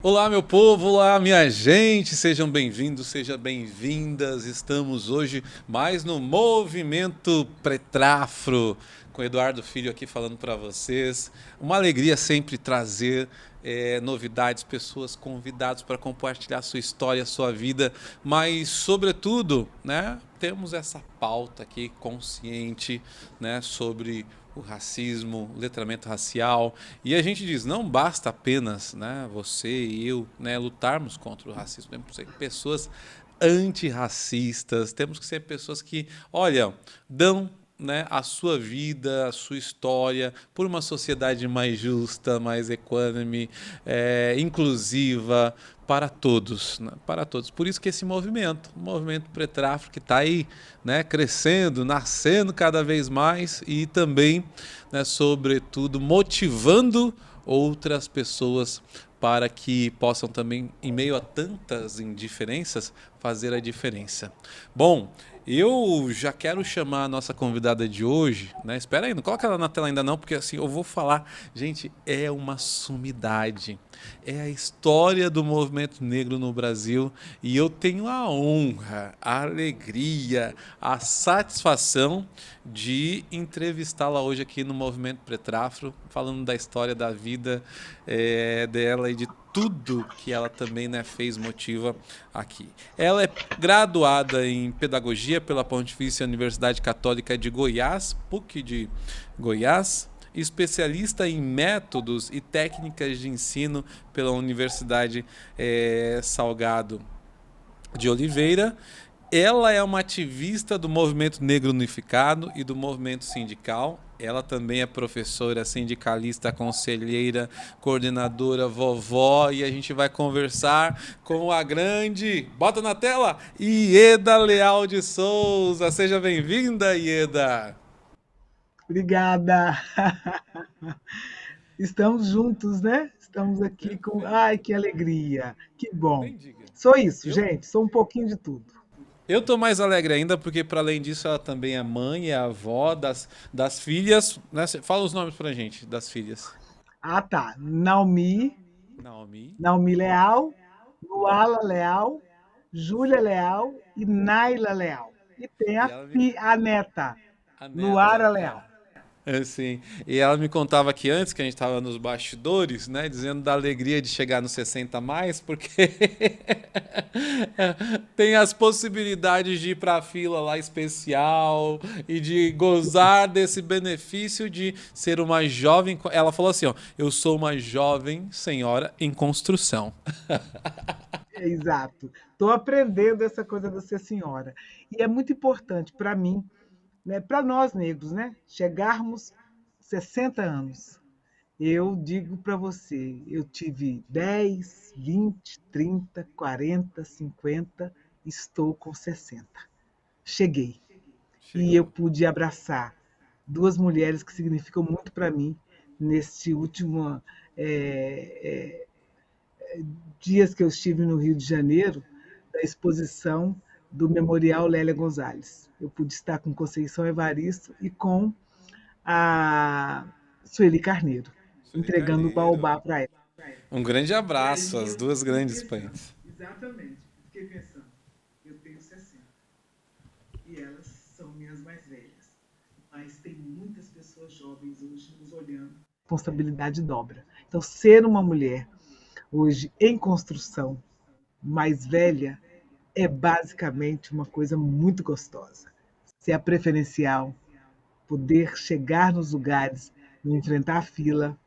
Olá, meu povo, olá, minha gente, sejam bem-vindos, sejam bem-vindas. Estamos hoje mais no Movimento Pretrafro, com Eduardo Filho aqui falando para vocês. Uma alegria sempre trazer novidades, pessoas convidadas para compartilhar sua história, sua vida, mas, sobretudo, né, temos essa pauta aqui consciente, né, sobre o racismo, o letramento racial. E a gente diz, não basta apenas, né, você e eu, né, lutarmos contra o racismo. Temos que ser pessoas antirracistas, temos que ser pessoas que, olha, dão, né, a sua vida, a sua história por uma sociedade mais justa, mais equânime, inclusiva, para todos, né? Para todos. Por isso que esse movimento, o movimento Pretrafro, que está aí, né, crescendo, nascendo cada vez mais e também, né, sobretudo, motivando outras pessoas para que possam também, em meio a tantas indiferenças, fazer a diferença. Bom, eu já quero chamar a nossa convidada de hoje, né? Espera aí, não coloca ela na tela ainda não, porque assim eu vou falar. Gente, é uma sumidade. É a história do movimento negro no Brasil e eu tenho a honra, a alegria, a satisfação de entrevistá-la hoje aqui no Movimento Pretrafro, falando da história da vida dela e de tudo que ela também, né, fez motiva aqui. Ela é graduada em Pedagogia pela Pontifícia Universidade Católica de Goiás, PUC de Goiás, especialista em métodos e técnicas de ensino pela Universidade Salgado de Oliveira. Ela é uma ativista do Movimento Negro Unificado e do movimento sindical. Ela também é professora, sindicalista, conselheira, coordenadora, vovó. E a gente vai conversar com a grande, bota na tela, Ieda Leal de Souza. Seja bem-vinda, Ieda. Obrigada. Estamos juntos, né? Estamos aqui com. Ai, que alegria! Que bom. Nem diga. Sou isso, Eu, gente. Sou um pouquinho de tudo. eu tô mais alegre ainda porque, para além disso, ela também é mãe, é avó das filhas. Né? Fala os nomes pra gente das filhas. Ah, tá. Naomi, Naomi. Naomi Leal, Luala Leal, Júlia Leal e Naila Leal. E tem E ela me. a neta, A Luara neta. Leal. Assim, e ela me contava que antes, que a gente estava nos bastidores, né, dizendo da alegria de chegar nos 60 a mais, porque tem as possibilidades de ir para a fila lá especial e de gozar desse benefício de ser uma jovem. Ela falou assim: ó, eu sou uma jovem senhora em construção. Exato. Estou aprendendo essa coisa de ser senhora. E é muito importante para mim, né, para nós negros, né, chegarmos 60 anos. Eu digo para você, eu tive 10, 20, 30, 40, 50, estou com 60. Cheguei. E eu Chegou. pude abraçar duas mulheres que significam muito para mim neste último é, dias que eu estive no Rio de Janeiro, da exposição do Memorial Lélia Gonzalez. Eu pude estar com Conceição Evaristo e com a Sueli Carneiro, Sueli entregando o Carneiro. baobá para ela. Um grande E abraço aí às eu duas fiquei grandes pensando, pães. exatamente, fiquei pensando, eu tenho 60 e elas são minhas mais velhas, mas tem muitas pessoas jovens hoje nos olhando. Responsabilidade dobra. Então, ser uma mulher hoje em construção, mais velha, é basicamente uma coisa muito gostosa. Ser a preferencial, poder chegar nos lugares, não enfrentar a fila,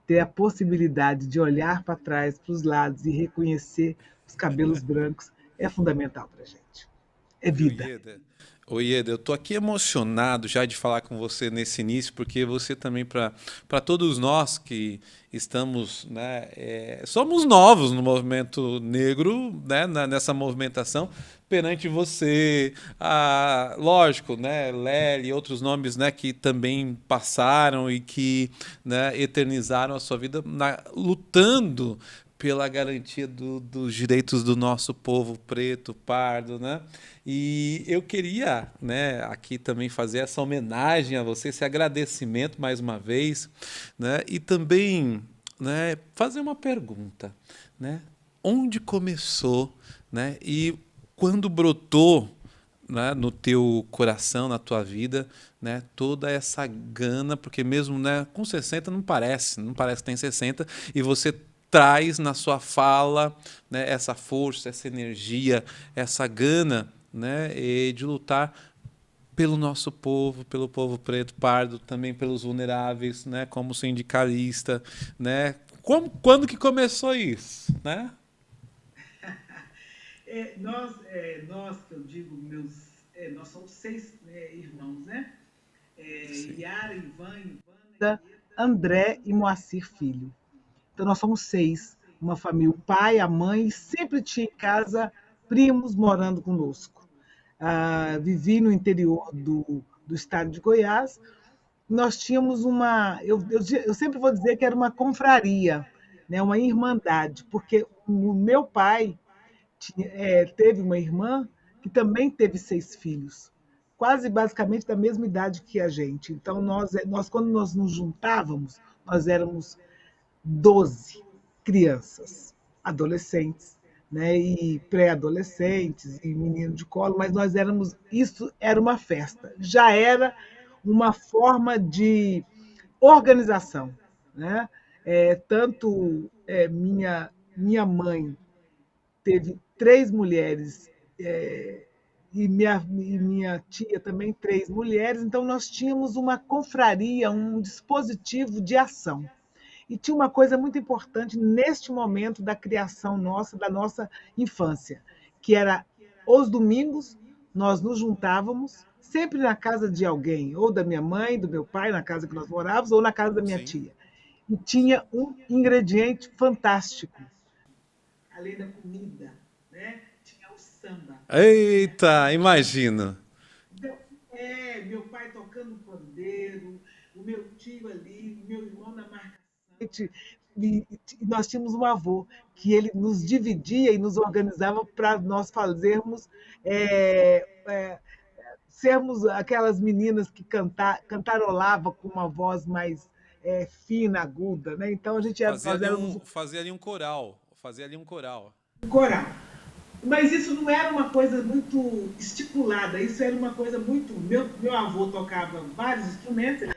ter a possibilidade de olhar para trás, para os lados e reconhecer os cabelos brancos é fundamental para a gente. É Viu, vida. Ieda? Ô, Ieda, eu tô aqui emocionado já de falar com você nesse início, porque você também, para todos nós que estamos, né, somos novos no movimento negro, né, nessa movimentação, perante você, lógico, né, Lely e outros nomes, né, que também passaram e que, né, eternizaram a sua vida lutando pela garantia dos direitos do nosso povo preto, pardo, né? E eu queria, né, aqui também fazer essa homenagem a você, esse agradecimento mais uma vez, né? E também né, fazer uma pergunta, né? Onde começou, né? E quando brotou, né, no teu coração, na tua vida, né, toda essa gana, porque mesmo, né, com 60 não parece que tem 60, e você traz na sua fala, né, essa força, essa energia, essa gana, né, de lutar pelo nosso povo, pelo povo preto, pardo, também pelos vulneráveis, né, como sindicalista, né? Quando que começou isso, né? Nós, que eu digo, nós somos seis, né, irmãos, né? Sim. Yara, Ivana, André e Moacir Filho. Então nós somos seis, uma família, o pai, a mãe, sempre tinha em casa primos morando conosco. Vivi no interior do estado de Goiás. Nós tínhamos eu sempre vou dizer que era uma confraria, né, uma irmandade, porque o meu pai teve uma irmã que também teve seis filhos, quase basicamente da mesma idade que a gente. Então, quando nós nos juntávamos, nós éramos 12 crianças, adolescentes, né, e pré-adolescentes, e menino de colo, mas isso era uma festa, já era uma forma de organização, né? Minha mãe teve três mulheres, e minha tia também três mulheres, então nós tínhamos uma confraria, um dispositivo de ação. E tinha uma coisa muito importante neste momento da criação nossa, da nossa infância, que era os domingos nós nos juntávamos sempre na casa de alguém, ou da minha mãe, do meu pai, na casa que nós morávamos, ou na casa da minha Sim. tia. E tinha um ingrediente fantástico, além da comida, né? Tinha o samba. Eita, imagino. Então, meu pai tocando pandeiro, o meu tio ali, o meu irmão na marcação. E nós tínhamos um avô que ele nos dividia e nos organizava para nós fazermos, é, é, sermos aquelas meninas que cantarolava com uma voz mais fina, aguda, né? Então nós éramos Fazia ali um coral, fazia ali um coral. um coral. Mas isso não era uma coisa muito estipulada, isso era uma coisa muito. Meu avô tocava vários instrumentos,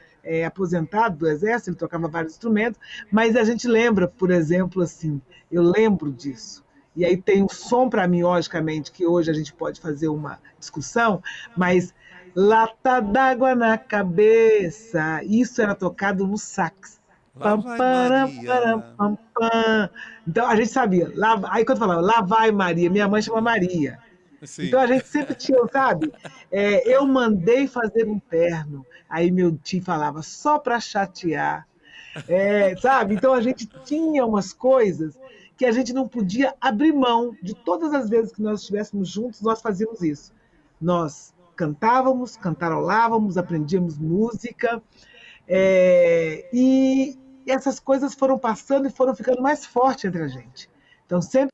aposentado do exército, ele tocava vários instrumentos, mas a gente lembra, por exemplo, assim, eu lembro disso. E aí tem um som para mim, logicamente, que hoje a gente pode fazer uma discussão, mas lata d'água na cabeça, isso era tocado no sax. Lá Pam, vai param, param, Maria. pam, pam. Então a gente sabia. Aí quando falava, lá vai Maria, minha mãe chama Maria. Então Sim. a gente sempre tinha, sabe? Eu mandei fazer um terno. Aí meu tio falava, só para chatear. Sabe? Então a gente tinha umas coisas que a gente não podia abrir mão. De todas as vezes que nós estivéssemos juntos, nós fazíamos isso. Nós cantávamos, cantarolávamos, aprendíamos música. E essas coisas foram passando e foram ficando mais fortes entre a gente. Então, sempre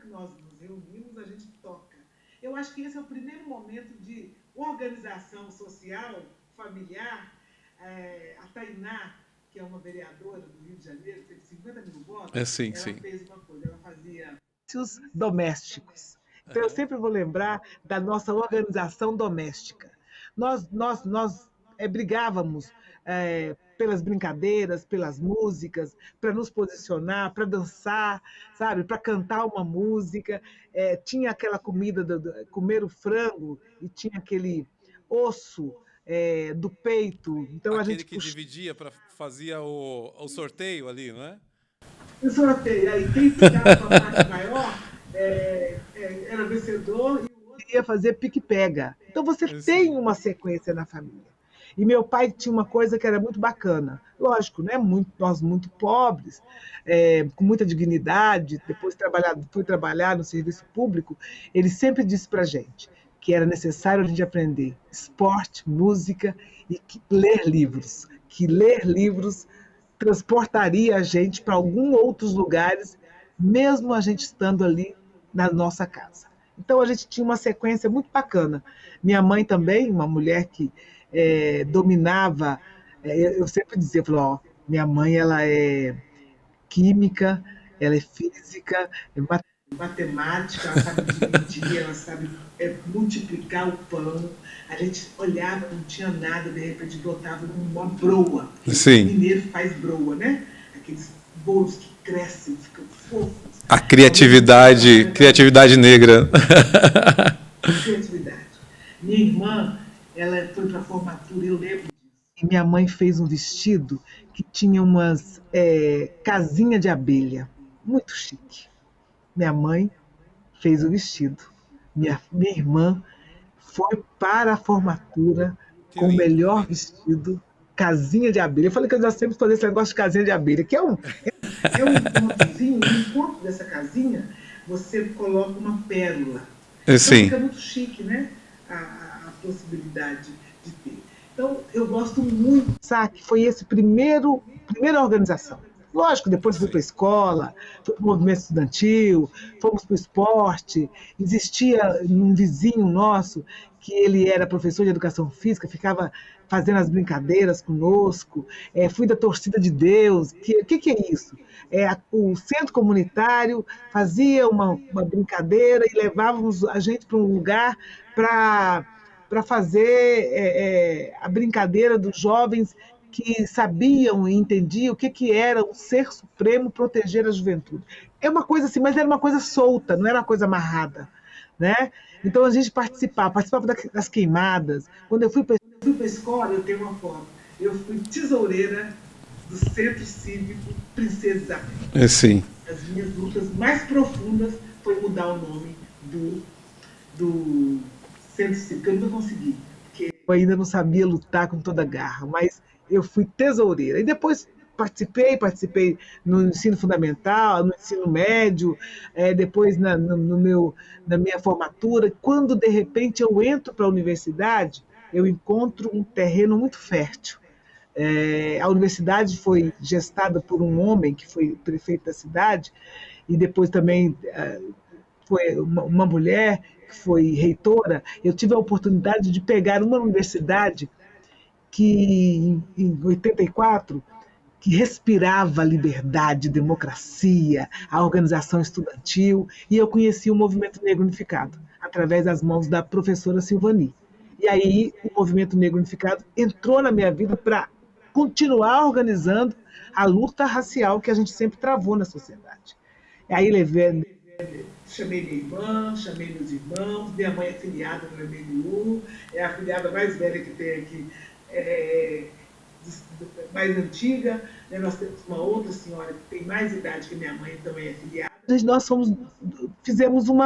que nós nos reunimos, a gente toca. Eu acho que esse é o primeiro momento de organização social, familiar. A Tainá, que é uma vereadora do Rio de Janeiro, que teve 50 mil votos, Sim, ela sim. fez uma coisa, ela fazia domésticos. Então, eu Aham. sempre vou lembrar da nossa organização doméstica. Nós brigávamos pelas brincadeiras, pelas músicas, para nos posicionar, para dançar, sabe, para cantar uma música. Tinha aquela comida, comer o frango, e tinha aquele osso do peito. Então a Aquele gente que puxava dividia para fazia o sorteio ali, não é? o sorteio. Aí quem ficava com a parte maior era vencedor e o outro ia fazer pique-pega. Então você tem Sim. uma sequência na família. E meu pai tinha uma coisa que era muito bacana. Lógico, né? Nós muito pobres, com muita dignidade, depois fui trabalhar no serviço público, ele sempre disse para a gente que era necessário a gente aprender esporte, música e ler livros. Que ler livros transportaria a gente para alguns outros lugares, mesmo a gente estando ali na nossa casa. Então a gente tinha uma sequência muito bacana. Minha mãe também, uma mulher que dominava, eu sempre dizia, ó, minha mãe ela química, ela é física, é matemática, ela sabe dividir, ela sabe multiplicar o pão. A gente olhava, não tinha nada, de repente brotava uma broa. Sim. Mineiro faz broa, né? Aqueles bolos que crescem, ficam fofos. A criatividade negra. Criatividade. Minha irmã, ela foi para a formatura, eu lembro disso. E minha mãe fez um vestido que tinha umas casinha de abelha, muito chique. Minha mãe fez o vestido. Minha irmã foi para a formatura Que com o lindo. melhor vestido, casinha de abelha. Eu falei que eu já sempre falei esse negócio de casinha de abelha, que é um encontrozinho, no encontro dessa casinha, você coloca uma pérola. Então Sim. fica muito chique, né? A possibilidade de ter. Então, eu gosto muito, sabe? Foi esse primeira organização. Lógico, depois fui para a escola, fui para o movimento estudantil, fomos para o esporte. Existia um vizinho nosso que ele era professor de educação física, ficava fazendo as brincadeiras conosco. Fui da torcida de Deus. Que é isso? O centro comunitário fazia uma brincadeira e levávamos a gente para um lugar para fazer a brincadeira dos jovens que sabiam e entendiam o que era o ser supremo proteger a juventude. É uma coisa assim, mas era uma coisa solta, não era uma coisa amarrada, né? Então a gente participava das queimadas. Quando eu fui para a escola, eu tenho uma foto. Eu fui tesoureira do Centro Cívico Princesa Isabel. Sim. As minhas lutas mais profundas foi mudar o nome do Centro Cívico. Eu não consegui, porque eu ainda não sabia lutar com toda a garra, mas eu fui tesoureira. E depois participei no ensino fundamental, no ensino médio, depois na minha formatura. Quando, de repente, eu entro para a universidade, eu encontro um terreno muito fértil. A universidade foi gestada por um homem que foi prefeito da cidade, e depois também foi uma mulher que foi reitora. Eu tive a oportunidade de pegar uma universidade que, em 84, que respirava liberdade, democracia, a organização estudantil, e eu conheci o Movimento Negro Unificado, através das mãos da professora Silvani. E aí o Movimento Negro Unificado entrou na minha vida para continuar organizando a luta racial que a gente sempre travou na sociedade. E aí chamei minha irmã, chamei meus irmãos, minha mãe é filiada no MNU, é a filiada mais velha que tem aqui, mais antiga, né? Nós temos uma outra senhora que tem mais idade que minha mãe, também é filiada. Nós fizemos um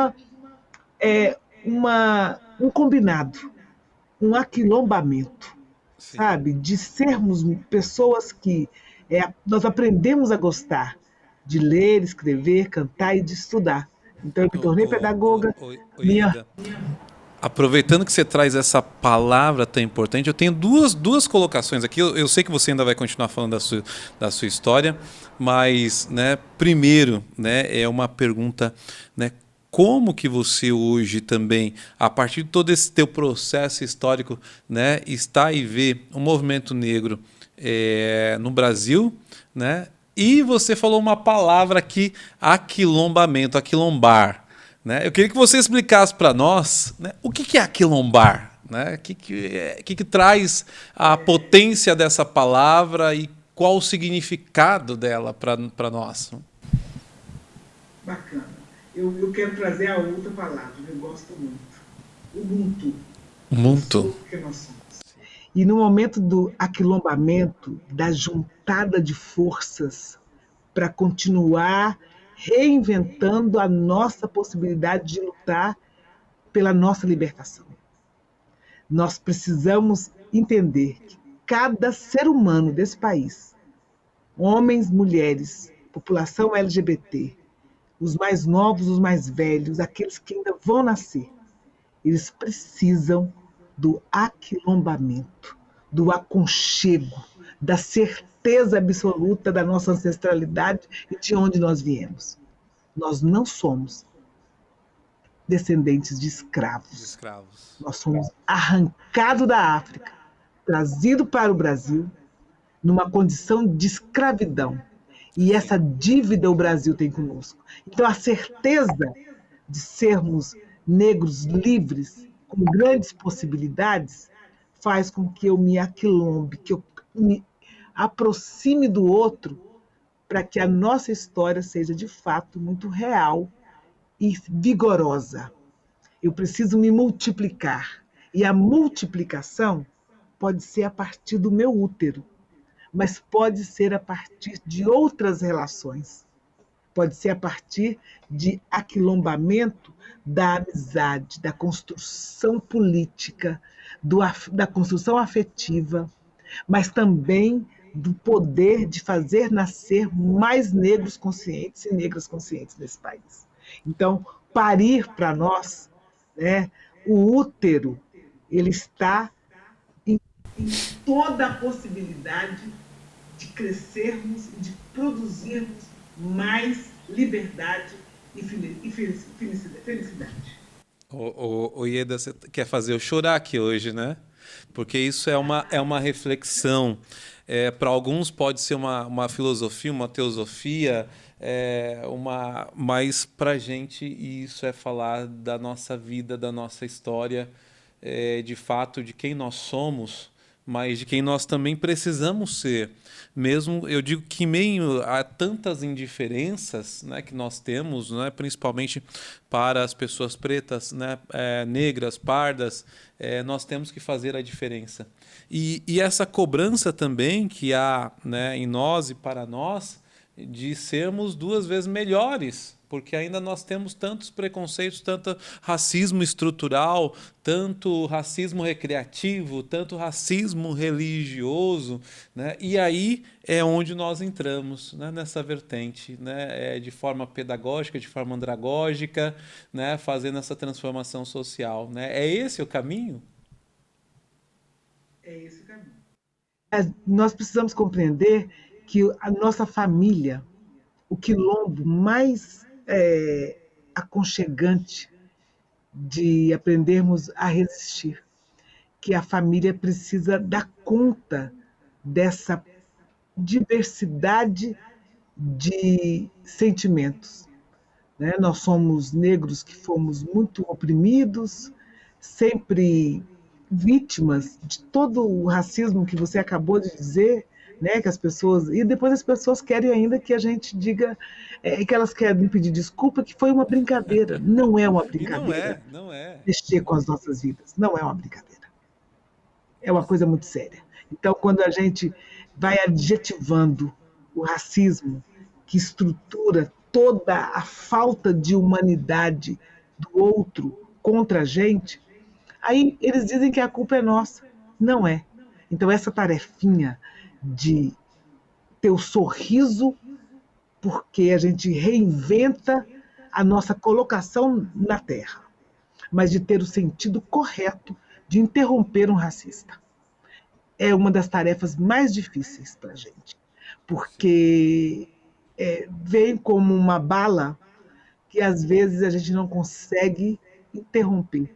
combinado, um aquilombamento, sabe? De sermos pessoas que nós aprendemos a gostar de ler, escrever, cantar e de estudar. Então eu me tornei pedagoga. Ida, aproveitando que você traz essa palavra tão importante, eu tenho duas colocações aqui. Eu sei que você ainda vai continuar falando da sua história, mas, né, primeiro, né, é uma pergunta, né, como que você hoje também, a partir de todo esse teu processo histórico, né, está e vê o movimento negro no Brasil, né? E você falou uma palavra aqui, aquilombamento, aquilombar. Né? Eu queria que você explicasse para nós, né, o que é aquilombar, né? O que traz a potência dessa palavra e qual o significado dela para nós. Bacana. Eu quero trazer a outra palavra, eu gosto muito. Ubuntu. Ubuntu. Que nós somos. E no momento do aquilombamento, da juntada de forças para continuar reinventando a nossa possibilidade de lutar pela nossa libertação. Nós precisamos entender que cada ser humano desse país, homens, mulheres, população LGBT, os mais novos, os mais velhos, aqueles que ainda vão nascer, eles precisam do aquilombamento, do aconchego, da certeza absoluta da nossa ancestralidade e de onde nós viemos. Nós não somos descendentes de escravos. Nós somos arrancados da África, trazidos para o Brasil, numa condição de escravidão. E essa dívida o Brasil tem conosco. Então, a certeza de sermos negros livres, com grandes possibilidades, faz com que eu me aquilombe, que eu me aproxime do outro, para que a nossa história seja de fato muito real e vigorosa. Eu preciso me multiplicar. E a multiplicação pode ser a partir do meu útero, mas pode ser a partir de outras relações. Pode ser a partir de aquilombamento da amizade, da construção política, da construção afetiva, mas também do poder de fazer nascer mais negros conscientes e negras conscientes nesse país. Então, parir para nós, né, o útero, ele está em toda a possibilidade de crescermos e de produzirmos mais liberdade e felicidade. Ô Ieda, você quer fazer eu chorar aqui hoje, né? Porque isso é uma reflexão. Para alguns pode ser uma filosofia, uma teosofia, mas para a gente isso é falar da nossa vida, da nossa história, de fato, de quem nós somos, mas de quem nós também precisamos ser. Mesmo, eu digo que em meio a tantas indiferenças, né, que nós temos, né, principalmente para as pessoas pretas, né, negras, pardas, nós temos que fazer a diferença. E essa cobrança também que há, né, em nós e para nós, de sermos 2 vezes melhores, porque ainda nós temos tantos preconceitos, tanto racismo estrutural, tanto racismo recreativo, tanto racismo religioso, né? E aí é onde nós entramos, né, nessa vertente, né, de forma pedagógica, de forma andragógica, né, fazendo essa transformação social, né? É esse o caminho? É esse o caminho. Nós precisamos compreender que a nossa família, o quilombo mais aconchegante de aprendermos a resistir, que a família precisa dar conta dessa diversidade de sentimentos, né? Nós somos negros que fomos muito oprimidos, sempre vítimas de todo o racismo que você acabou de dizer, né? Que as pessoas, e depois as pessoas querem ainda que a gente diga que elas querem pedir desculpa, que foi uma brincadeira. Não é uma E não brincadeira é, não é. mexer com as nossas vidas. Não é uma brincadeira. É uma coisa muito séria. Então, quando a gente vai adjetivando o racismo, que estrutura toda a falta de humanidade do outro contra a gente, aí eles dizem que a culpa é nossa. Não é. Então, essa tarefinha de ter o sorriso, porque a gente reinventa a nossa colocação na Terra, mas de ter o sentido correto de interromper um racista. É uma das tarefas mais difíceis para a gente, porque vem como uma bala que às vezes a gente não consegue interromper,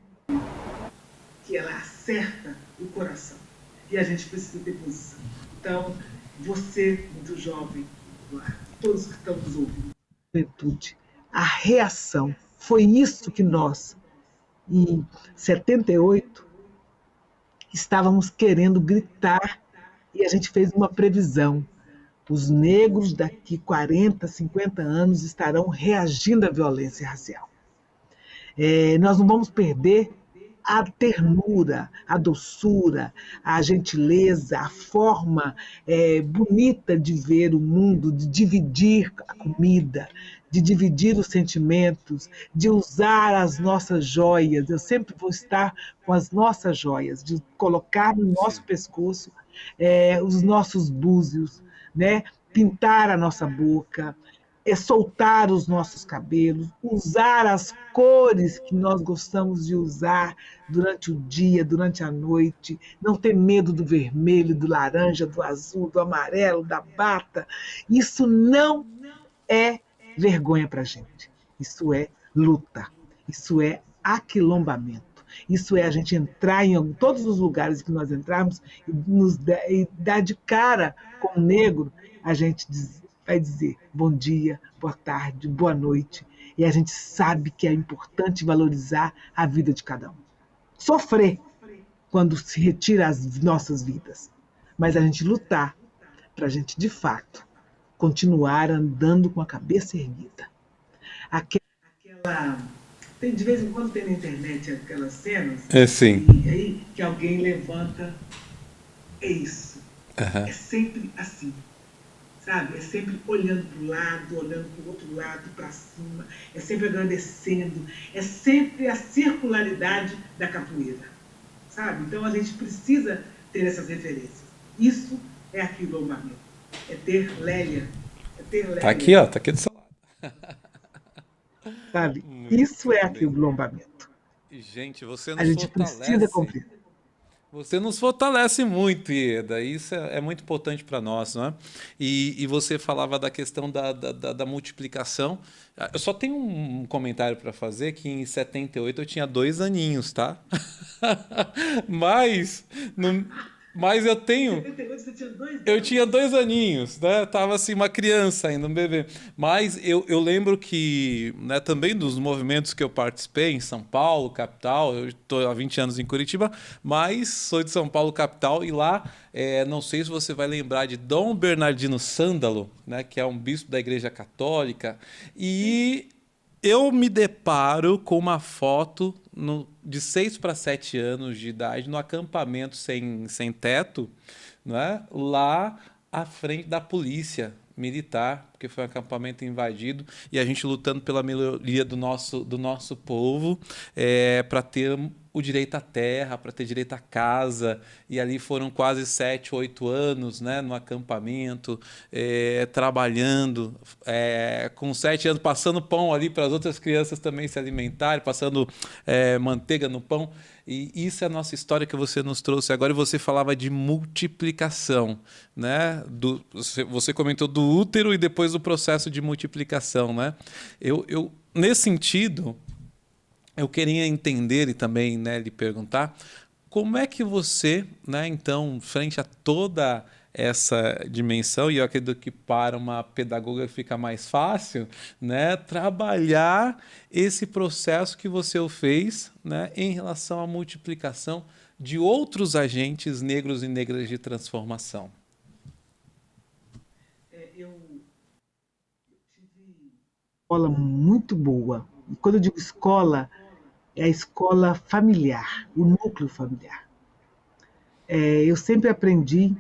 que ela acerta o coração e a gente precisa ter posição. Então, você, muito jovem, todos que estão nos ouvindo, juventude, a reação, foi isso que nós, em 78, estávamos querendo gritar e a gente fez uma previsão. Os negros daqui 40, 50 anos estarão reagindo à violência racial. Nós não vamos perder a ternura, a doçura, a gentileza, a forma bonita de ver o mundo, de dividir a comida, de dividir os sentimentos, de usar as nossas joias. Eu sempre vou estar com as nossas joias, de colocar no nosso pescoço os nossos búzios, né? Pintar a nossa boca, soltar os nossos cabelos, usar as cores que nós gostamos de usar durante o dia, durante a noite, não ter medo do vermelho, do laranja, do azul, do amarelo, da bata. Isso não é vergonha para a gente. Isso é luta. Isso é aquilombamento. Isso é a gente entrar em todos os lugares que nós entrarmos e dar de cara com o negro, a gente vai dizer bom dia, boa tarde, boa noite. E a gente sabe que é importante valorizar a vida de cada um. Sofrer quando se retira as nossas vidas, mas a gente lutar para a gente, de fato, continuar andando com a cabeça erguida. Aquela. Tem, de vez em quando tem na internet aquelas cenas É sim. e aí que alguém levanta. É isso. Aham. É sempre assim. Sabe? É sempre olhando para o lado, olhando para o outro lado, para cima, é sempre agradecendo, é sempre a circularidade da capoeira, sabe? Então a gente precisa ter essas referências. Isso é aquilombamento, é ter Lélia, Tá aqui, ó, tá aqui do seu lado. sabe? Isso Muito é bem. aquilombamento. E, gente, você A nos gente precisa fortalece. compreender. Você nos fortalece muito, Ieda. Isso é muito importante para nós, não é? E você falava da questão da multiplicação. Ah, eu só tenho um comentário para fazer que em 78 eu tinha 2 aninhos, tá? Mas, não- mas eu Em tenho. 78 você tinha dois Eu tinha anos. 2 aninhos, né? Tava assim, uma criança ainda, um bebê. Mas eu lembro que, né, também dos movimentos que eu participei em São Paulo, capital, eu estou há 20 anos em Curitiba, mas sou de São Paulo, capital, e lá, não sei se você vai lembrar de Dom Bernardino Sândalo, né, que é um bispo da Igreja Católica, Sim. e eu me deparo com uma foto de 6 para 7 anos de idade no acampamento sem teto, né? Lá à frente da polícia militar, porque foi um acampamento invadido e a gente lutando pela melhoria do nosso povo, para ter o direito à terra, para ter direito à casa. E ali foram quase 7, 8 anos, né, no acampamento, trabalhando, com 7 anos, passando pão ali para as outras crianças também se alimentarem, passando manteiga no pão. E isso é a nossa história que você nos trouxe agora. E você falava de multiplicação, né? Você comentou do útero e depois do processo de multiplicação, né? Nesse sentido, eu queria entender e também, né, lhe perguntar como é que você, né, então, frente a toda essa dimensão, e eu acredito que para uma pedagoga fica mais fácil, né, trabalhar esse processo que você o fez, né, em relação à multiplicação de outros agentes negros e negras de transformação. Eu tive escola muito boa. E quando eu digo escola, é a escola familiar, o núcleo familiar. Eu sempre aprendi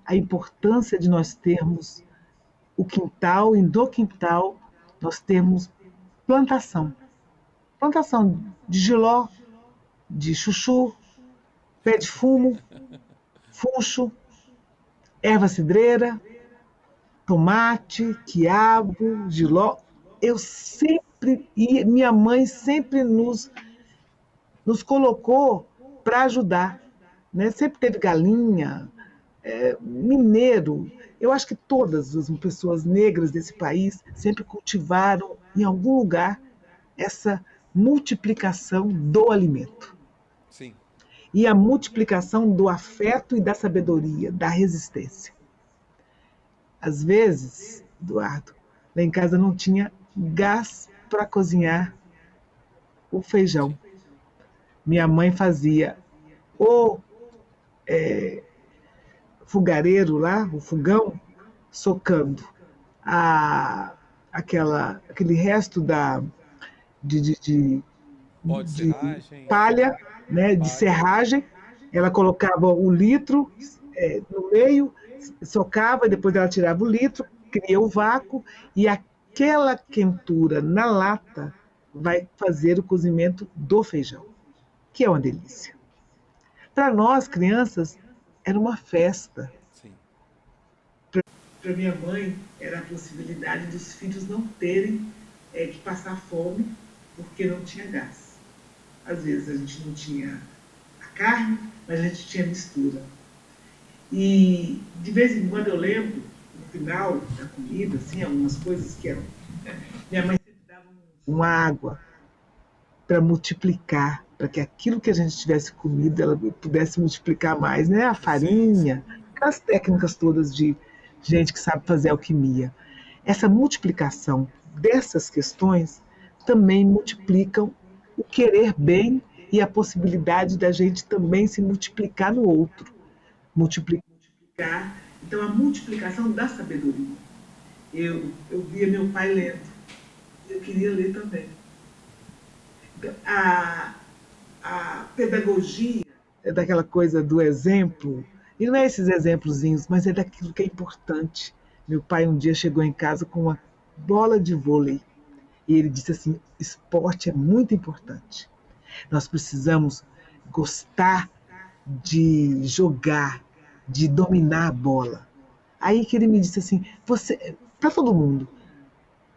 a importância de nós termos o quintal, e do quintal nós temos plantação. Plantação de jiló, de chuchu, pé de fumo, funcho, erva cidreira, tomate, quiabo, jiló. Eu sempre, e minha mãe sempre nos colocou para ajudar. Né? Sempre teve galinha, mineiro. Eu acho que todas as pessoas negras desse país sempre cultivaram em algum lugar essa multiplicação do alimento Sim. e a multiplicação do afeto e da sabedoria, da resistência. Às vezes, Eduardo, lá em casa não tinha gás para cozinhar o feijão. Minha mãe fazia o fogareiro lá, o fogão, socando a, aquele resto de, de, de, Pó de de serragem, palha, né, de palha. serragem. Ela colocava o litro no meio, socava, depois ela tirava o litro, cria o vácuo e aquela quentura na lata vai fazer o cozimento do feijão, que é uma delícia. Para nós, crianças, era uma festa. Sim. Para minha mãe, era a possibilidade dos filhos não terem que passar fome porque não tinha gás. Às vezes a gente não tinha a carne, mas a gente tinha mistura. E de vez em quando eu lembro, no final da comida, assim, algumas coisas que eram. Minha mãe sempre dava uma água para multiplicar, para que aquilo que a gente tivesse comido ela pudesse multiplicar mais, né? A Sim, sim. farinha, aquelas técnicas todas de gente que sabe fazer alquimia. essa multiplicação dessas questões também multiplicam o querer bem e a possibilidade da gente também se multiplicar no outro. Multiplicar. Então, a multiplicação da sabedoria. Eu via meu pai lendo, eu queria ler também. Então, a pedagogia é daquela coisa do exemplo, e não é esses exemplozinhos, mas é daquilo que é importante. Meu pai um dia chegou em casa com uma bola de vôlei e ele disse assim: esporte é muito importante. Nós precisamos gostar de jogar, de dominar a bola. Aí que ele me disse assim: você, para todo mundo,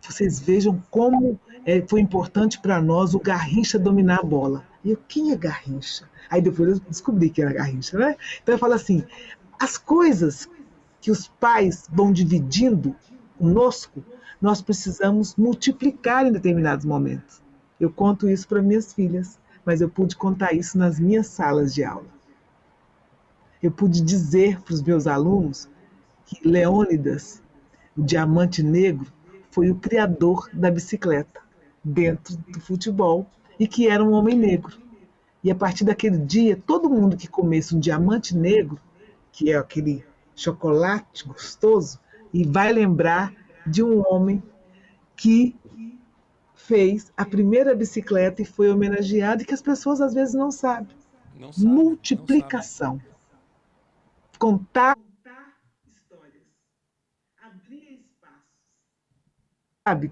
vocês vejam como foi importante para nós o Garrincha dominar a bola. E eu, quem é Garrincha? Aí depois eu descobri que era Garrincha, né? Então eu falo assim, as coisas que os pais vão dividindo conosco, nós precisamos multiplicar em determinados momentos. Eu conto isso para minhas filhas, mas eu pude contar isso nas minhas salas de aula. Eu pude dizer para os meus alunos que Leônidas, o diamante negro, foi o criador da bicicleta dentro do futebol e que era um homem negro. E a partir daquele dia, todo mundo que comesse um diamante negro, que é aquele chocolate gostoso, e vai lembrar de um homem que fez a primeira bicicleta e foi homenageado e que as pessoas às vezes não sabem. Não sabem, não sabem. Multiplicação. Contar histórias. Abrir espaços. Sabe?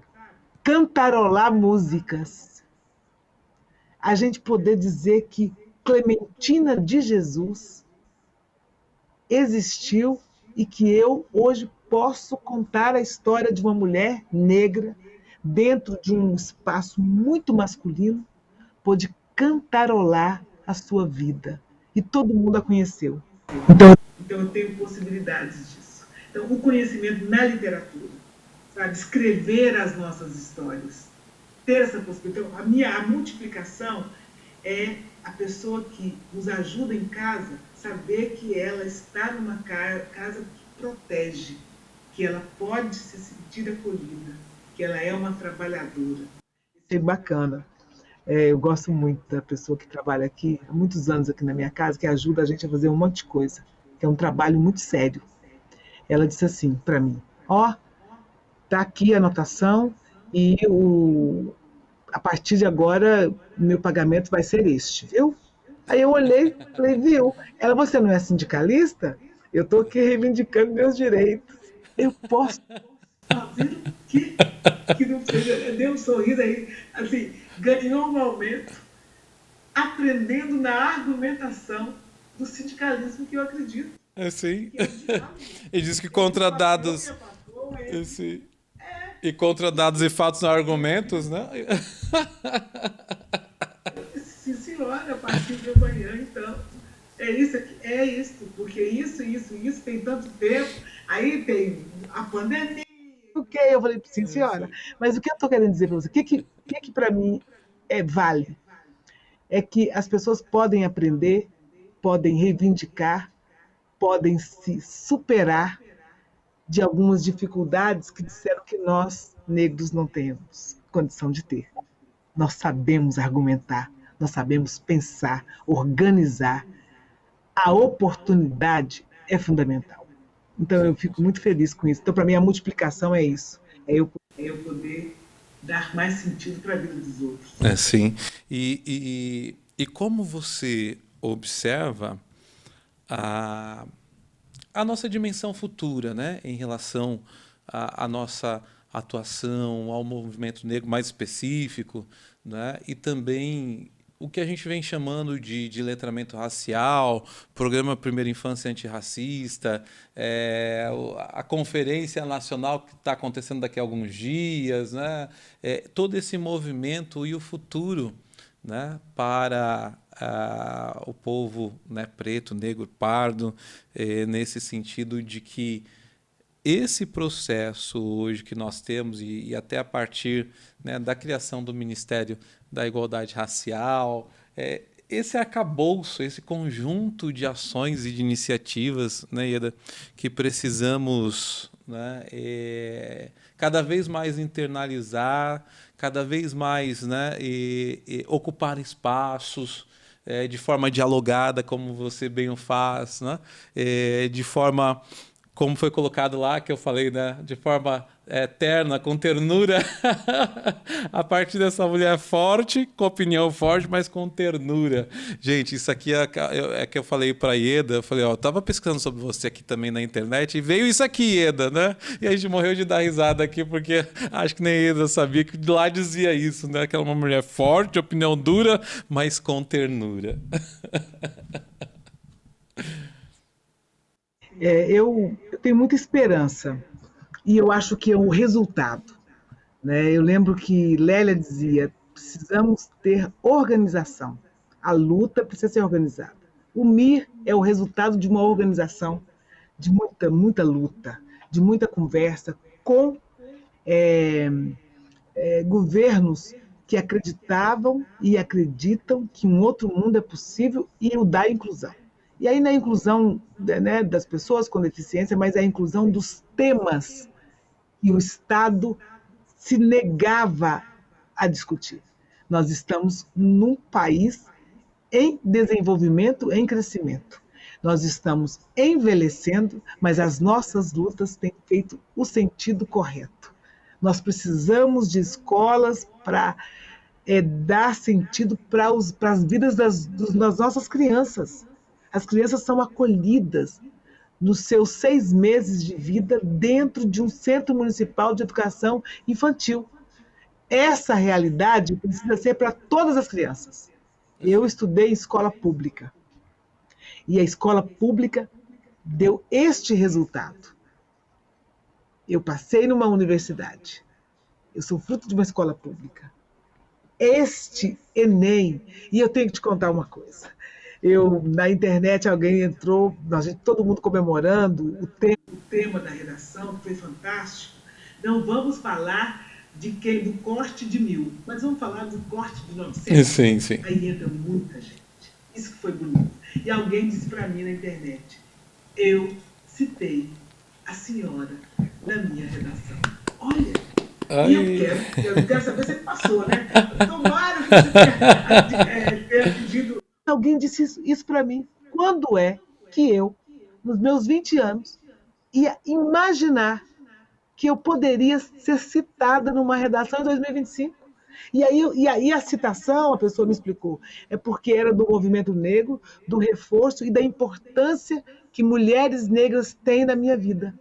Cantarolar músicas. A gente poder dizer que Clementina de Jesus existiu e que eu hoje posso contar a história de uma mulher negra dentro de um espaço muito masculino, pôde cantarolar a sua vida e todo mundo a conheceu. Então eu tenho possibilidades disso. Então o conhecimento na literatura, sabe, escrever as nossas histórias, ter essa possibilidade. Então, a multiplicação é a pessoa que nos ajuda em casa saber que ela está numa casa que protege, que ela pode se sentir acolhida, que ela é uma trabalhadora. Isso é bacana. Eu gosto muito da pessoa que trabalha aqui, há muitos anos aqui na minha casa, que ajuda a gente a fazer um monte de coisa, que é um trabalho muito sério. Ela disse assim para mim: ó, tá aqui a anotação e a partir de agora meu pagamento vai ser este, viu? Aí eu olhei e falei, viu? Ela, você não é sindicalista? Eu estou aqui reivindicando meus direitos. Eu posso fazer o quê? Que não seja. Deu um sorriso aí, assim, ganhou um aumento, aprendendo na argumentação do sindicalismo que eu acredito. É sim. Que é o diálogo. E diz que contra dados. Sim. E contra dados e fatos não argumentos, né? Sim, senhora, a partir de amanhã, então. É isso aqui, é isso, porque isso tem tanto tempo. Aí tem a pandemia. Ok, eu falei, sim, senhora. Mas o que eu estou querendo dizer para você, o que para mim vale? É que as pessoas podem aprender, podem reivindicar, podem se superar de algumas dificuldades que disseram que nós, negros, não temos condição de ter. Nós sabemos argumentar, nós sabemos pensar, organizar. A oportunidade é fundamental. Então eu Sim, com fico muito certeza. feliz com isso. Então, para mim, a multiplicação é isso. É eu poder dar mais sentido para a vida dos outros. É sim. E como você observa a, a nossa dimensão futura, né, em relação à nossa atuação, ao movimento negro mais específico, né, e também o que a gente vem chamando de letramento racial, programa Primeira Infância Antirracista, a conferência nacional que está acontecendo daqui a alguns dias, né, todo esse movimento e o futuro, né, para o povo, né, preto, negro, pardo, nesse sentido de que esse processo hoje que nós temos e até a partir, né, da criação do Ministério da Igualdade Racial, esse arcabouço, esse conjunto de ações e de iniciativas, né, Ieda, que precisamos, né, cada vez mais internalizar, cada vez mais, né, ocupar espaços de forma dialogada, como você bem o faz, né, de forma como foi colocado lá, que eu falei, né? De forma terna, com ternura, a partir dessa mulher forte, com opinião forte, mas com ternura. Gente, isso aqui é que eu falei para Ieda, eu falei, ó, eu tava pesquisando sobre você aqui também na internet e veio isso aqui, Ieda, né? E a gente morreu de dar risada aqui, porque acho que nem Ieda sabia que de lá dizia isso, né? Que ela é uma mulher forte, opinião dura, mas com ternura. Eu tenho muita esperança e eu acho que é o resultado. Né? Eu lembro que Lélia dizia: precisamos ter organização. A luta precisa ser organizada. O MIR é o resultado de uma organização, de muita luta, de muita conversa com é, governos que acreditavam e acreditam que um outro mundo é possível e o da inclusão. E aí na inclusão, né, das pessoas com deficiência, mas a inclusão dos temas que o Estado se negava a discutir. Nós estamos num país em desenvolvimento, em crescimento. Nós estamos envelhecendo, mas as nossas lutas têm feito o sentido correto. Nós precisamos de escolas para dar sentido para as vidas das nossas crianças. As crianças são acolhidas nos seus 6 meses de vida dentro de um centro municipal de educação infantil. Essa realidade precisa ser para todas as crianças. Eu estudei em escola pública e a escola pública deu este resultado. Eu passei numa universidade. Eu sou fruto de uma escola pública. Este Enem, e eu tenho que te contar uma coisa. Na internet alguém entrou, todo mundo comemorando o tema da redação, que foi fantástico. Não vamos falar do corte de 1000, mas vamos falar do corte de 900. Sim, sim. Aí entra muita gente. Isso que foi bonito. E alguém disse para mim na internet: eu citei a senhora na minha redação. Olha, ai. E eu quero saber se ele passou, né? Tomara que você tenha pedido. Alguém disse isso para mim. Quando é que eu, nos meus 20 anos, ia imaginar que eu poderia ser citada numa redação em 2025? E aí a citação, a pessoa me explicou, é porque era do movimento negro, do reforço e da importância que mulheres negras têm na minha vida.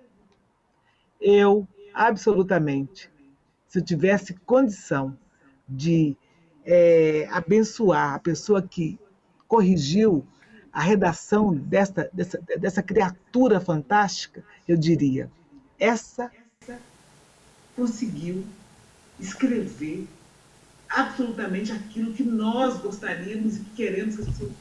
Eu, absolutamente, se eu tivesse condição de abençoar a pessoa que corrigiu a redação dessa criatura fantástica, eu diria: essa conseguiu escrever absolutamente aquilo que nós gostaríamos e que queremos que as pessoas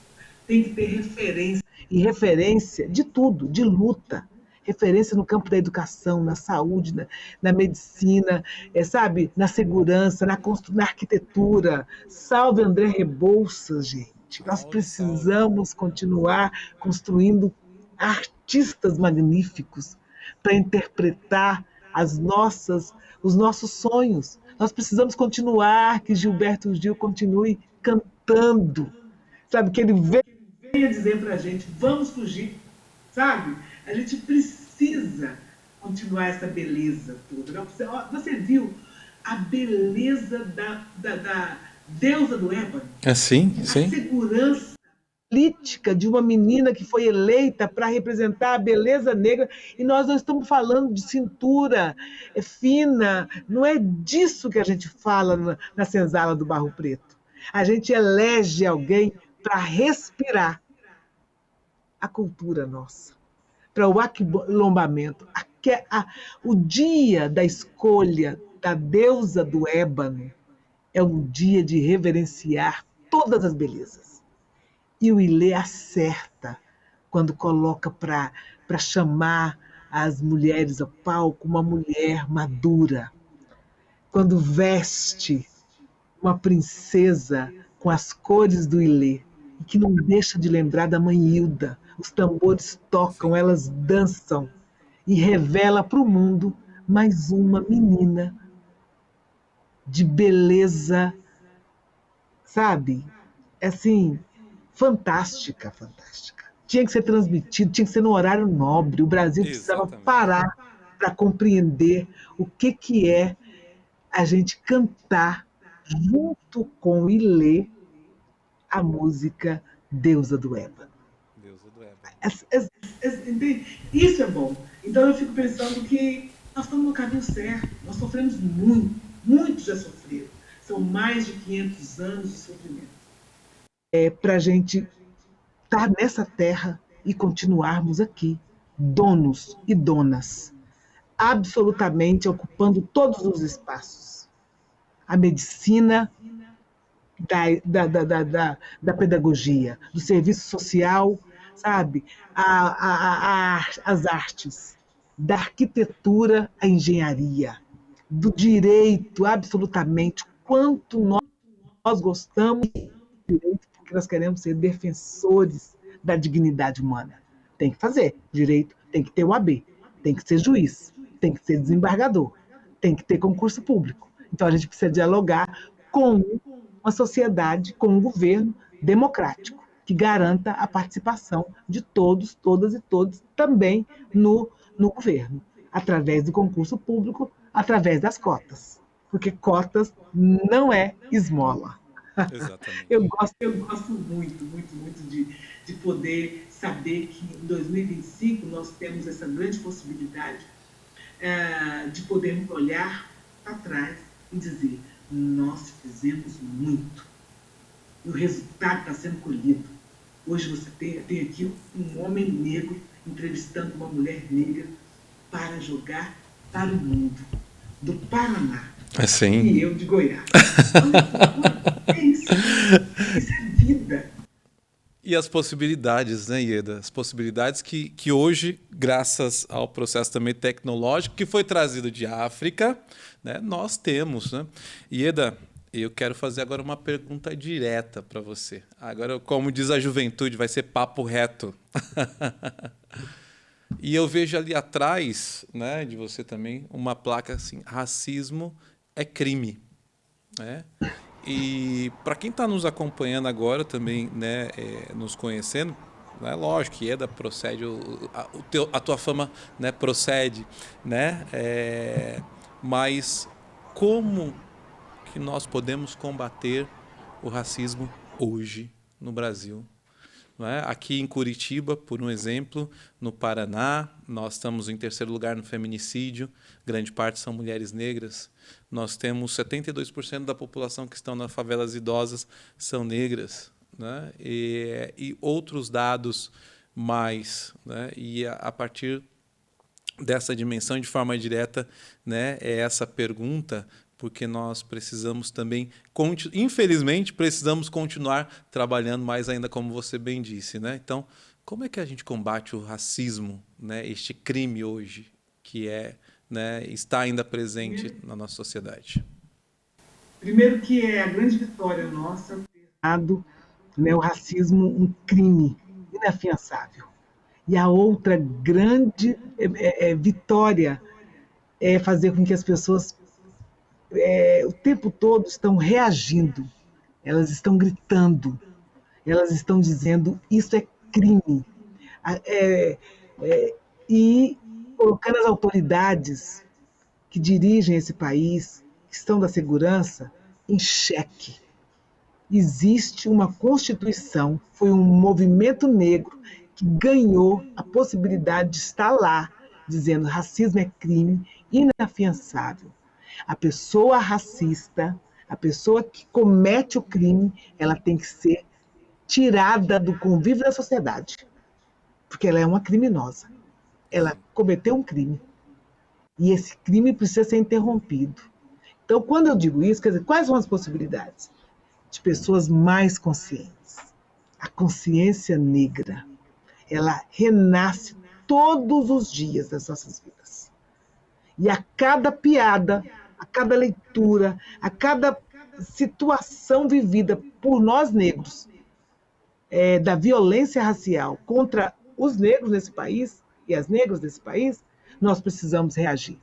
tenham que ter referência. E referência de tudo, de luta. Referência no campo da educação, na saúde, na medicina, sabe, na segurança, na arquitetura. Salve André Rebouças, gente. Nós precisamos continuar construindo artistas magníficos para interpretar os nossos sonhos. Nós precisamos continuar, que Gilberto Gil continue cantando, sabe, que ele venha dizer para a gente: vamos fugir, sabe? A gente precisa continuar essa beleza toda. Você viu a beleza da deusa do ébano? Sim, sim. A segurança política de uma menina que foi eleita para representar a beleza negra, e nós não estamos falando de cintura fina, não é disso que a gente fala na senzala do Barro Preto. A gente elege alguém para respirar a cultura nossa, para o aquilombamento. O dia da escolha da deusa do ébano é um dia de reverenciar todas as belezas. E o Ilê acerta quando coloca para chamar as mulheres ao palco uma mulher madura, quando veste uma princesa com as cores do Ilê. e que não deixa de lembrar da mãe Hilda. Os tambores tocam, Sim. elas dançam e revela para o mundo mais uma menina de beleza, sabe? Assim, fantástica, fantástica. Tinha que ser transmitido, tinha que ser no horário nobre. O Brasil precisava Exatamente. parar para compreender o que é a gente cantar junto com e ler a música Deusa do Ébano. Deusa do Ébano. Isso é bom. Então eu fico pensando que nós estamos no caminho certo. Nós sofremos muito, muitos já sofreram. São mais de 500 anos de sofrimento. É para a gente estar nessa terra e continuarmos aqui, donos e donas, absolutamente ocupando todos os espaços. A medicina, da pedagogia, do serviço social, sabe? As artes, da arquitetura à engenharia, do direito, absolutamente. Quanto nós gostamos do direito, porque nós queremos ser defensores da dignidade humana. Tem que fazer direito, tem que ter o AB, tem que ser juiz, tem que ser desembargador, tem que ter concurso público. Então a gente precisa dialogar com uma sociedade, com um governo democrático, que garanta a participação de todos, todas e todos também no governo, através do concurso público, através das cotas. Porque cotas não é esmola. Exatamente. Eu gosto muito, muito, muito de poder saber que em 2025 nós temos essa grande possibilidade de podermos olhar para trás e dizer: nós fizemos muito e o resultado está sendo colhido. Hoje você tem aqui um homem negro entrevistando uma mulher negra para jogar para o mundo, do Paraná. Sim. E eu de Goiás. Olha que isso é vida. E as possibilidades, né, Ieda? As possibilidades que hoje, graças ao processo também tecnológico que foi trazido de África, né, nós temos, né? Ieda, eu quero fazer agora uma pergunta direta para você. Agora, como diz a juventude, vai ser papo reto. E eu vejo ali atrás, né, de você também, uma placa assim: racismo é crime, né? E para quem está nos acompanhando agora também, né, nos conhecendo, né, lógico que Ieda procede, a tua fama, né, procede, né, mas como que nós podemos combater o racismo hoje no Brasil? Não é? Aqui em Curitiba, por um exemplo, no Paraná, nós estamos em terceiro lugar no feminicídio, grande parte são mulheres negras. Nós temos 72% da população que estão nas favelas idosas são negras, né? E outros dados mais, né? E a partir dessa dimensão, de forma direta, né, é essa pergunta, porque nós precisamos também, infelizmente, precisamos continuar trabalhando mais ainda, como você bem disse, né? Então, como é que a gente combate o racismo, né, este crime hoje que né, está ainda presente na nossa sociedade? Primeiro que é a grande vitória nossa ter dado, né, o racismo um crime inafiançável. E a outra grande vitória é fazer com que as pessoas o tempo todo estão reagindo, elas estão gritando, elas estão dizendo: isso é crime. É, e colocando as autoridades que dirigem esse país, que estão da segurança, em xeque. Existe uma Constituição, foi um movimento negro que ganhou a possibilidade de estar lá, dizendo: racismo é crime inafiançável. A pessoa racista, a pessoa que comete o crime, ela tem que ser tirada do convívio da sociedade, porque ela é uma criminosa. Ela Sim. cometeu um crime e esse crime precisa ser interrompido. Então, quando eu digo isso, quer dizer, quais são as possibilidades? De pessoas mais conscientes. A consciência negra, ela renasce todos os dias das nossas vidas. E a cada piada, a cada leitura, a cada situação vivida por nós negros, da violência racial contra os negros nesse país e as negras desse país, nós precisamos reagir.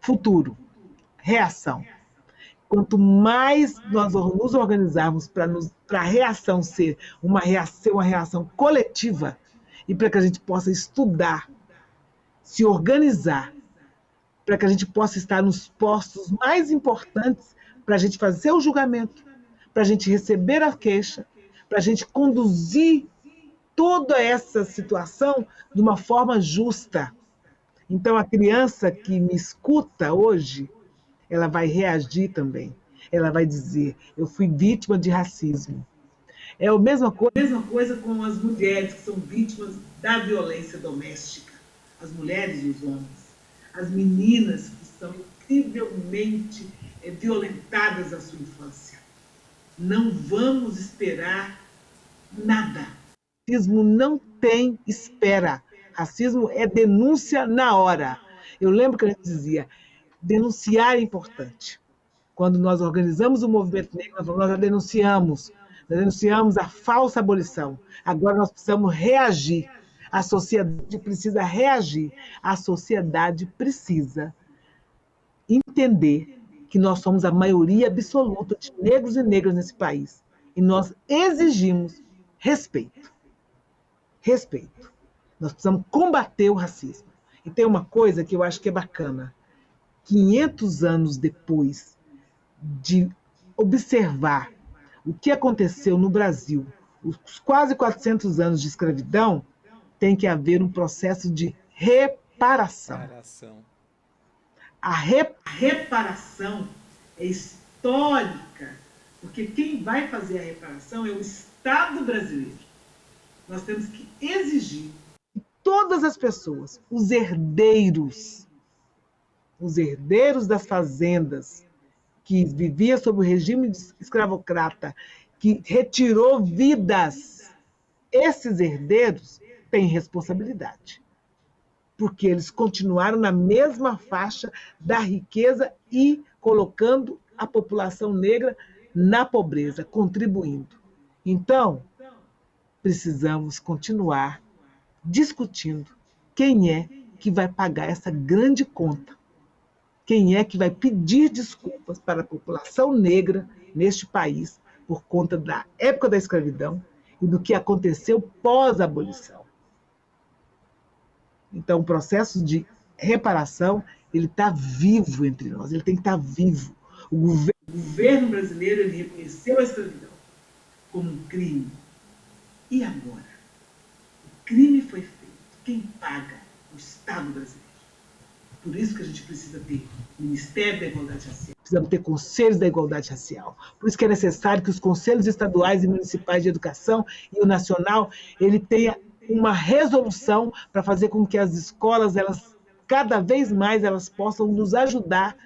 Futuro, reação. Quanto mais nós nos organizarmos para a reação ser uma reação coletiva e para que a gente possa estudar, se organizar, para que a gente possa estar nos postos mais importantes para a gente fazer o julgamento, para a gente receber a queixa, para a gente conduzir toda essa situação de uma forma justa. Então, a criança que me escuta hoje, ela vai reagir também. Ela vai dizer, eu fui vítima de racismo. É a mesma coisa com as mulheres que são vítimas da violência doméstica. As mulheres e os homens. As meninas que são incrivelmente violentadas na sua infância. Não vamos esperar nada. Racismo não tem espera. Racismo é denúncia na hora. Eu lembro que a gente dizia, denunciar é importante. Quando nós organizamos o movimento negro, nós já denunciamos a falsa abolição. Agora nós precisamos reagir. A sociedade precisa reagir. A sociedade precisa entender que nós somos a maioria absoluta de negros e negras nesse país. E nós exigimos respeito. Respeito. Nós precisamos combater o racismo. E tem uma coisa que eu acho que é bacana. 500 anos depois de observar o que aconteceu no Brasil, os quase 400 anos de escravidão, tem que haver um processo de reparação. A reparação é histórica, porque quem vai fazer a reparação é o Estado brasileiro. Nós temos que exigir que todas as pessoas, os herdeiros das fazendas, que viviam sob o regime escravocrata, que retirou vidas, esses herdeiros têm responsabilidade. Porque eles continuaram na mesma faixa da riqueza e colocando a população negra na pobreza, contribuindo. Então, precisamos continuar discutindo quem é que vai pagar essa grande conta. Quem é que vai pedir desculpas para a população negra neste país por conta da época da escravidão e do que aconteceu pós-abolição. Então, o processo de reparação, ele está vivo entre nós, ele tem que estar vivo. O governo brasileiro, ele reconheceu a escravidão como um crime. E agora? O crime foi feito. Quem paga? O Estado brasileiro. Por isso que a gente precisa ter Ministério da Igualdade Racial. Precisamos ter conselhos da igualdade racial. Por isso que é necessário que os conselhos estaduais e municipais de educação e o nacional, ele tenha uma resolução para fazer com que as escolas, elas, cada vez mais, elas possam nos ajudar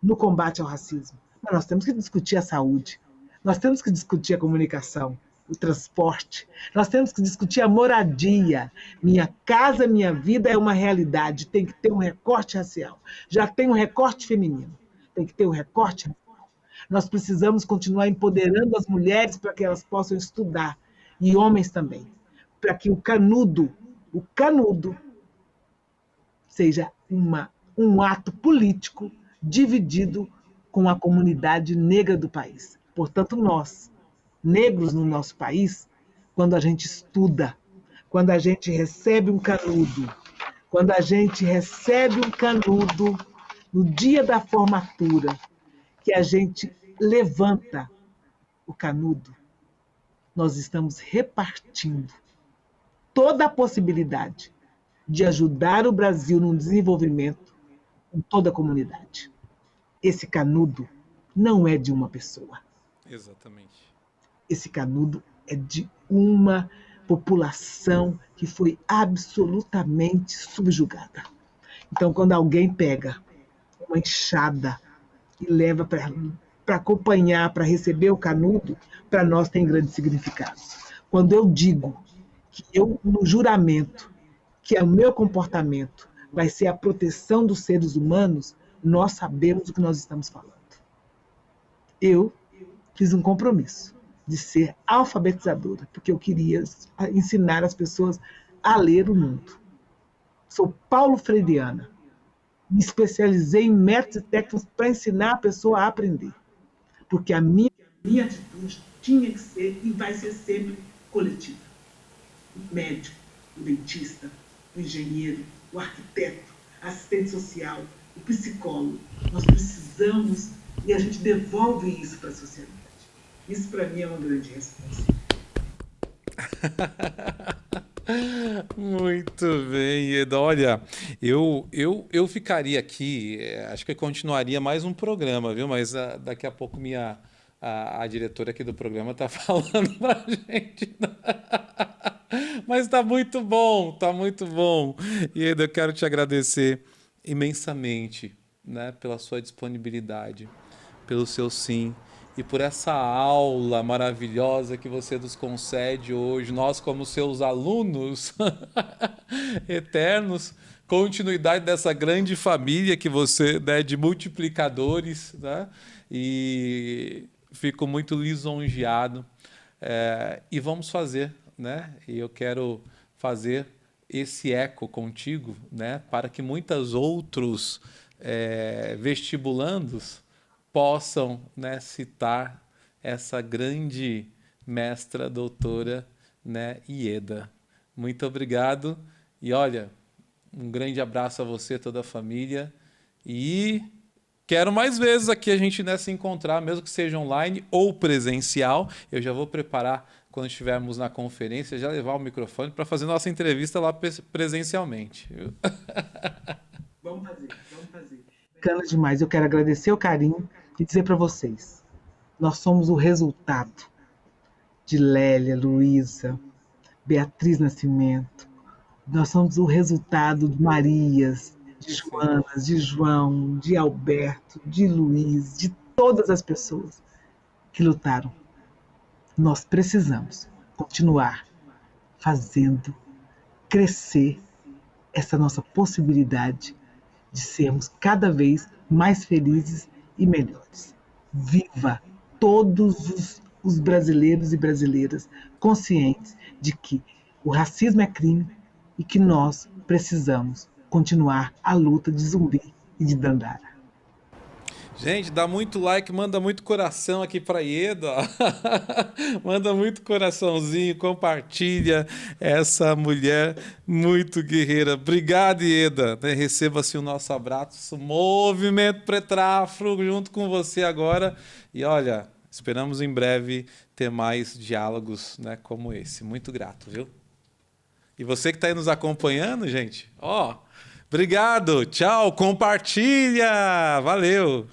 no combate ao racismo. Mas nós temos que discutir a saúde, nós temos que discutir a comunicação, o transporte, nós temos que discutir a moradia. Minha casa, minha vida é uma realidade, tem que ter um recorte racial. Já tem um recorte feminino, tem que ter um recorte racial. Nós precisamos continuar empoderando as mulheres para que elas possam estudar, e homens também, para que o canudo seja um ato político dividido com a comunidade negra do país. Portanto, nós, negros no nosso país, quando a gente estuda, quando a gente recebe um canudo, no dia da formatura, que a gente levanta o canudo, nós estamos repartindo toda a possibilidade de ajudar o Brasil no desenvolvimento com toda a comunidade. Esse canudo não é de uma pessoa. Exatamente. Esse canudo é de uma população que foi absolutamente subjugada. Então, quando alguém pega uma enxada e leva para acompanhar, para receber o canudo, para nós tem grande significado. Quando eu digo que eu, no juramento, que o meu comportamento vai ser a proteção dos seres humanos, nós sabemos do que nós estamos falando. Eu fiz um compromisso de ser alfabetizadora, porque eu queria ensinar as pessoas a ler o mundo. Sou Paulo Freireana. Me especializei em métodos e técnicas para ensinar a pessoa a aprender. Porque a minha atitude tinha que ser e vai ser sempre coletiva. O médico, o dentista, o engenheiro, o arquiteto, a assistente social, o psicólogo. Nós precisamos e a gente devolve isso para a sociedade. Isso para mim é uma grande resposta. Muito bem, Eda. Olha, eu ficaria aqui, acho que eu continuaria mais um programa, viu? Mas daqui a pouco a diretora aqui do programa tá falando pra gente. Mas tá muito bom, tá muito bom. E Eda, eu quero te agradecer imensamente, né, pela sua disponibilidade, pelo seu sim e por essa aula maravilhosa que você nos concede hoje, nós como seus alunos eternos, continuidade dessa grande família que você, né, de multiplicadores, né? E fico muito lisonjeado. E vamos fazer, né? E eu quero fazer esse eco contigo, né? Para que muitos outros vestibulandos possam, né, citar essa grande mestra, doutora, né, Ieda. Muito obrigado e olha, um grande abraço a você, toda a família e quero mais vezes aqui a gente, né, se encontrar, mesmo que seja online ou presencial. Eu já vou preparar quando estivermos na conferência, já levar o microfone para fazer nossa entrevista lá presencialmente. Vamos fazer, vamos fazer. Bacana demais. Eu quero agradecer o carinho e dizer para vocês, nós somos o resultado de Lélia, Luísa, Beatriz Nascimento. Nós somos o resultado de Marias, de Joanas, de João, de Alberto, de Luiz, de todas as pessoas que lutaram. Nós precisamos continuar fazendo crescer essa nossa possibilidade de sermos cada vez mais felizes e melhores. Viva todos os brasileiros e brasileiras conscientes de que o racismo é crime e que nós precisamos continuar a luta de Zumbi e de Dandara. Gente, dá muito like, manda muito coração aqui pra Ieda. Manda muito coraçãozinho, compartilha essa mulher muito guerreira. Obrigado, Ieda. Receba-se o nosso abraço. Movimento Pretrafro junto com você agora. E olha, esperamos em breve ter mais diálogos, né, como esse. Muito grato, viu? E você que está aí nos acompanhando, gente, ó, obrigado, tchau, compartilha, valeu!